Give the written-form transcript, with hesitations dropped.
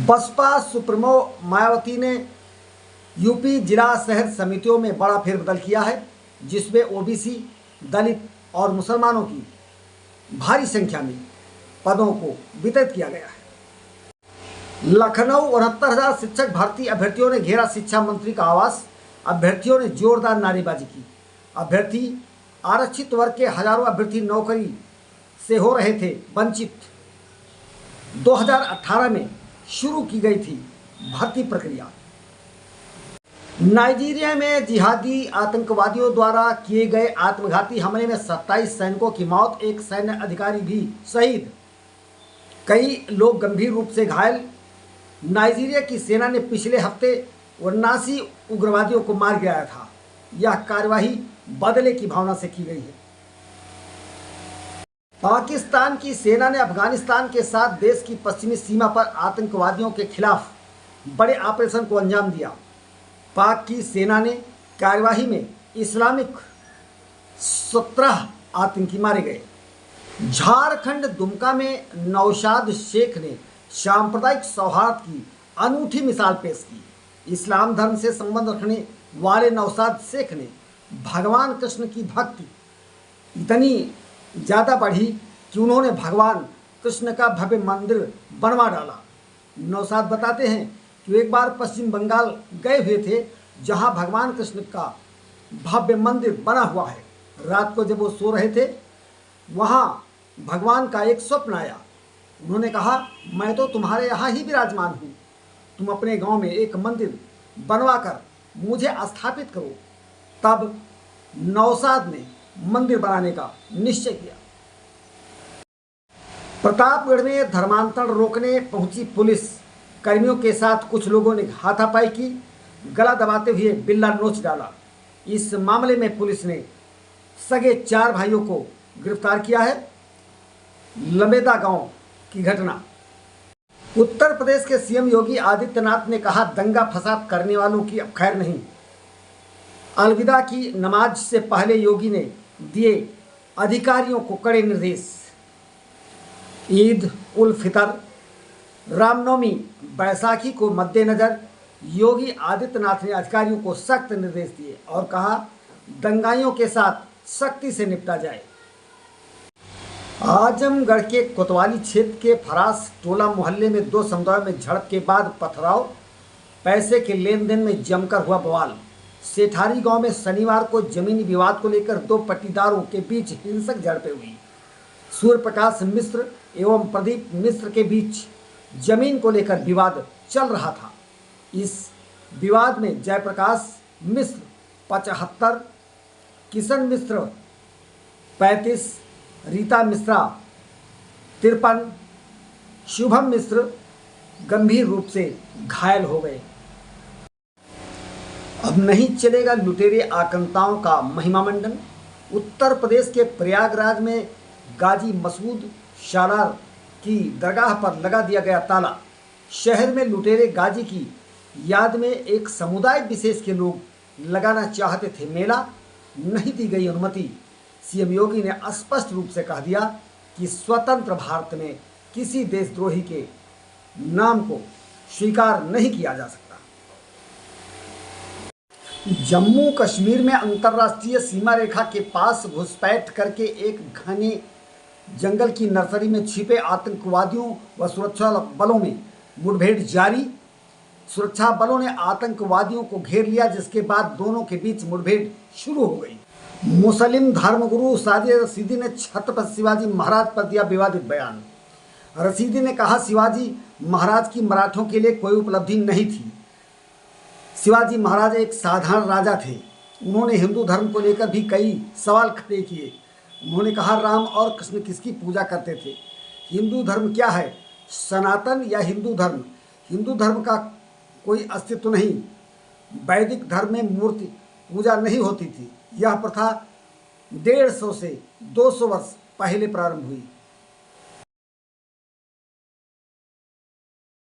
Baspa supremo Mayawati ने UP जिला शहर समितियों में बड़ा फेरबदल किया है, जिसमें ओबीसी, दलित और मुसलमानों की भारी संख्या में पदों को वितरित किया गया है। लखनऊ 69,000 शिक्षक भर्ती अभ्यर्थियों ने घेरा शिक्षा मंत्री का आवास। अभ्यर्थियों ने जोरदार नारेबाजी की। अभ्यर्थी आरक्षित वर्ग के हजारों अभ्यर्थी नौकरी से हो रहे थे वंचित। 2018 में शुरू की गई थी भर्ती प्रक्रिया। नाइजीरिया में जिहादी आतंकवादियों द्वारा किए गए आत्मघाती हमले में 27 सैनिकों की मौत, एक सैन्य अधिकारी भी शहीद, कई लोग गंभीर रूप से घायल। नाइजीरिया की सेना ने पिछले हफ्ते 79 उग्रवादियों को मार गिराया था। यह कार्यवाही बदले की भावना से की गई है। पाकिस्तान की सेना ने अफगानिस्तान के साथ देश की पश्चिमी सीमा पर आतंकवादियों के खिलाफ बड़े ऑपरेशन को अंजाम दिया। पाक की सेना ने कार्यवाही में इस्लामिक 17 आतंकी मारे गए। झारखंड दुमका में नौशाद शेख ने सांप्रदायिक सौहार्द की अनूठी मिसाल पेश की। इस्लाम धर्म से संबंध रखने वाले नौशाद शेख ने भगवान कृष्ण की भक्ति इतनी ज़्यादा बढ़ी कि उन्होंने भगवान कृष्ण का भव्य मंदिर बनवा डाला। नौशाद बताते हैं कि एक बार पश्चिम बंगाल गए हुए थे, जहां भगवान कृष्ण का भव्य मंदिर बना हुआ है। रात को जब वो सो रहे थे, वहां भगवान का एक स्वप्न आया। उन्होंने कहा, मैं तो तुम्हारे यहाँ ही विराजमान हूँ, तुम अपने गांव में एक मंदिर बनवाकर मुझे स्थापित करो। तब नौशाद ने मंदिर बनाने का निश्चय किया। प्रतापगढ़ में धर्मांतरण रोकने पहुंची पुलिस कर्मियों के साथ कुछ लोगों ने हाथापाई की, गला दबाते हुए बिल्ला नोच डाला। इस मामले में पुलिस ने सगे 4 भाइयों को गिरफ्तार किया है। लंबेदा गांव की घटना। उत्तर प्रदेश के सीएम योगी आदित्यनाथ ने कहा, दंगा फसाद करने वालों की अब खैर नहीं। अलविदा की नमाज से पहले योगी ने दिए अधिकारियों को कड़े निर्देश। ईद उल फितर, रामनवमी, बैसाखी को मद्देनजर योगी आदित्यनाथ ने अधिकारियों को सख्त निर्देश दिए और कहा, दंगाइयों के साथ सख्ती से निपटा जाए। आजमगढ़ के कोतवाली क्षेत्र के फरास टोला मोहल्ले में 2 समुदायों में झड़प के बाद पथराव, पैसे के लेन देन में जमकर हुआ बवाल। सेठारी गांव में शनिवार को जमीनी विवाद को लेकर 2 पट्टीदारों के बीच हिंसक झड़पें हुई। सूर्य प्रकाश मिश्र एवं प्रदीप मिश्र के बीच जमीन को लेकर विवाद चल रहा था। इस विवाद में जयप्रकाश मिश्र 75, किशन मिश्र 35, रीता मिश्रा 53, शुभम मिश्र गंभीर रूप से घायल हो गए। अब नहीं चलेगा लुटेरे आक्रांताओं का महिमा मंडन। उत्तर प्रदेश के प्रयागराज में गाजी मसूद शारार की दरगाह पर लगा दिया गया ताला। शहर में लुटेरे गाजी की याद में एक समुदाय विशेष के लोग लगाना चाहते थे मेला, नहीं दी गई अनुमति। सीएम योगी ने स्पष्ट रूप से कह दिया कि स्वतंत्र भारत में किसी देशद्रोही के नाम को स्वीकार नहीं किया जा सकता। जम्मू कश्मीर में अंतर्राष्ट्रीय सीमा रेखा के पास घुसपैठ करके एक घने जंगल की नर्सरी में छिपे आतंकवादियों व सुरक्षा बलों में मुठभेड़ जारी। सुरक्षा बलों ने आतंकवादियों को घेर लिया, जिसके बाद दोनों के बीच मुठभेड़ शुरू हो गई। मुस्लिम धर्मगुरु साजिद रशीदी ने छत्रपति शिवाजी महाराज पर दिया विवादित बयान। रशीदी ने कहा, शिवाजी महाराज की मराठों के लिए कोई उपलब्धि नहीं थी। शिवाजी महाराज एक साधारण राजा थे। उन्होंने हिंदू धर्म को लेकर भी कई सवाल खड़े किए। उन्होंने कहा, राम और कृष्ण किसकी पूजा करते थे? हिंदू धर्म क्या है, सनातन या हिंदू धर्म? हिंदू धर्म का कोई अस्तित्व नहीं। वैदिक धर्म में मूर्ति पूजा नहीं होती थी। यह प्रथा 150 से 200 वर्ष पहले प्रारंभ हुई।